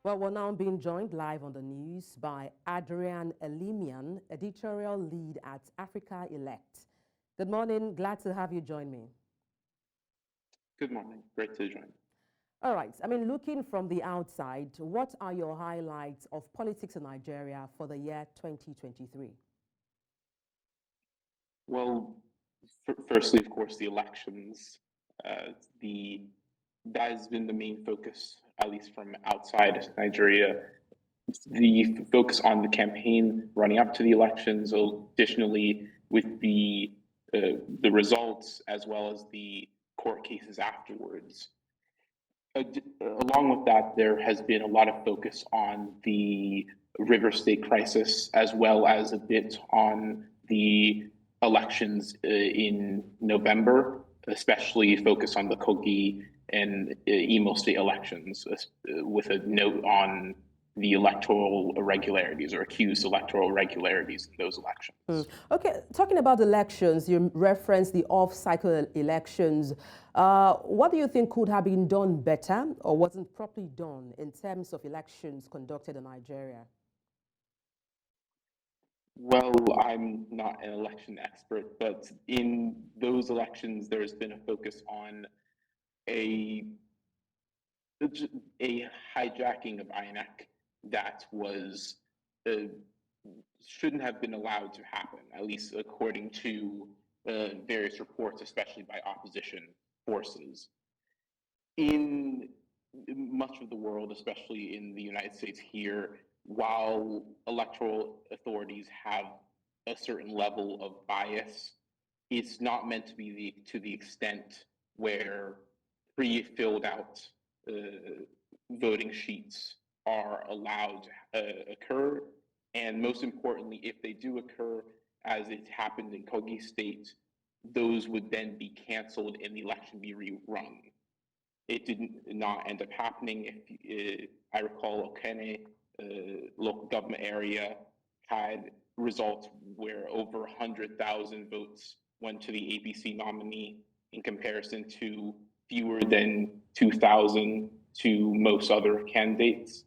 Well, we're now being joined live on the news by Adrian Elimian, editorial lead at Africa Elect. Good morning. Glad to have you join me. Good morning. Great to join. All right. I mean, looking from the outside, what are your highlights of politics in Nigeria for the year 2023? Well, firstly, of course, the elections. That has been the main focus, at least from outside Nigeria. The focus on the campaign running up to the elections, additionally with the results as well as the court cases afterwards. Along with that, there has been a lot of focus on the River State crisis, as well as a bit on the elections in November, especially focus on the Kogi and Imo State elections, with a note on the electoral irregularities or accused electoral irregularities in those elections. Okay, talking about elections, you referenced the off-cycle elections. What do you think could have been done better or wasn't properly done in terms of elections conducted in Nigeria? Well, I'm not an election expert, but in those elections, there's been a focus on a hijacking of INEC that was shouldn't have been allowed to happen, at least according to various reports, especially by opposition forces. In much of the world, especially in the United States here, while electoral authorities have a certain level of bias, it's not meant to be to the extent where pre-filled out voting sheets are allowed to occur. And most importantly, if they do occur, as it happened in Kogi State, those would then be canceled and the election be rerun. It did not end up happening. If I recall, Okene, local government area, had results where over 100,000 votes went to the ABC nominee in comparison to fewer than 2,000 to most other candidates.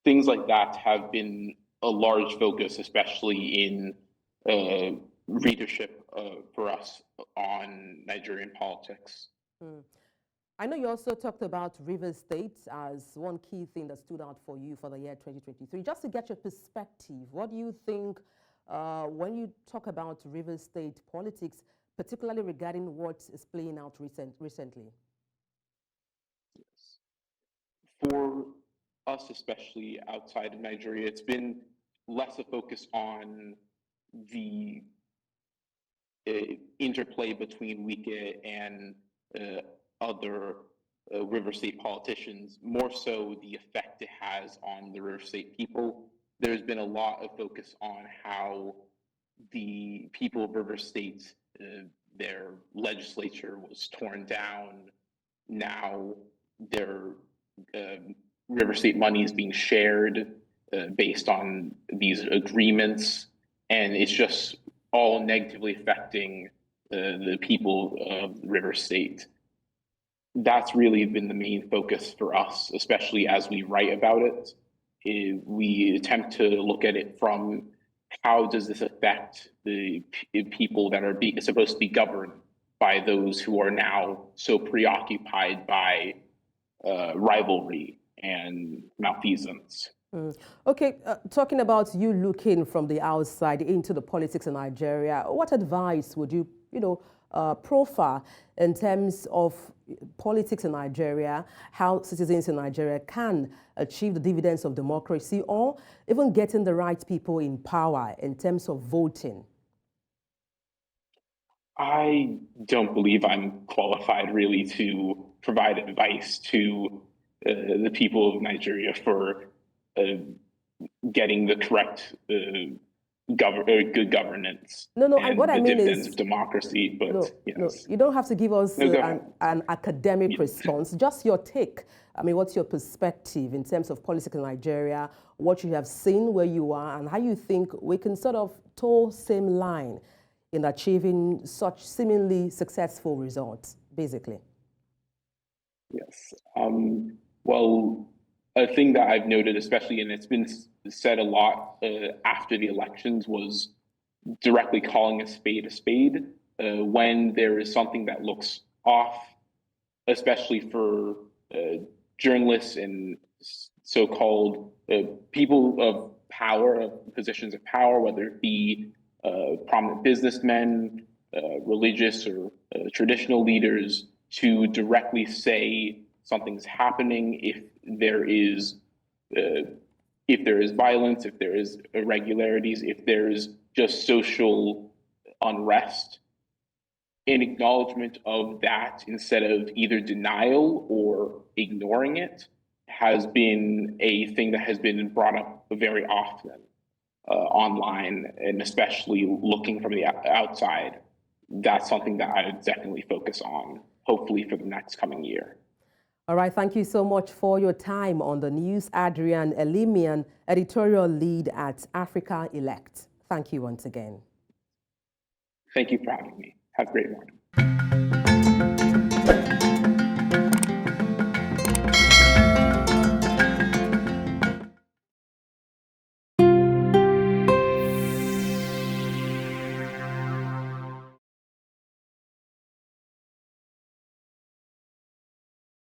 Things like that have been a large focus, especially in readership for us on Nigerian politics. I know you also talked about River State as one key thing that stood out for you for the year 2023. Just to get your perspective, what do you think when you talk about River State politics, particularly regarding what is playing out recently? Yes. For us, especially outside of Nigeria, it's been less a focus on the interplay between Wike and other River State politicians, more so the effect it has on the River State people. There's been a lot of focus on how the people of River State, their legislature was torn down. Now their River State money is being shared based on these agreements, and it's just all negatively affecting the people of River State. That's really been the main focus for us, especially as we write about it. We attempt to look at it from how does this affect the people that are supposed to be governed by those who are now so preoccupied by rivalry and malfeasance. Okay, talking about you looking from the outside into the politics in Nigeria, what advice would you, profile in terms of politics in Nigeria, how citizens in Nigeria can achieve the dividends of democracy or even getting the right people in power in terms of voting? I don't believe I'm qualified really to provide advice to the people of Nigeria for getting the correct good governance and what I the mean dividends is, of democracy. But yes, you don't have to give us an academic Yeah. response, just your take. I mean, what's your perspective in terms of politics in Nigeria, what you have seen where you are, and how you think we can sort of toe same line in achieving such seemingly successful results, basically? Yes. Well, a thing that I've noted, especially, and it's been said a lot after the elections, was directly calling a spade when there is something that looks off, especially for journalists and so-called people of power, of positions of power, whether it be prominent businessmen, religious or traditional leaders, to directly say something's happening if there is violence, if there is irregularities, if there's just social unrest. An acknowledgement of that instead of either denial or ignoring it has been a thing that has been brought up very often online, and especially looking from the outside. That's something that I would definitely focus on, hopefully for the next coming year. All right, thank you so much for your time on the news. Adrian Elimian, editorial lead at Africa Elect. Thank you once again. Thank you for having me. Have a great morning.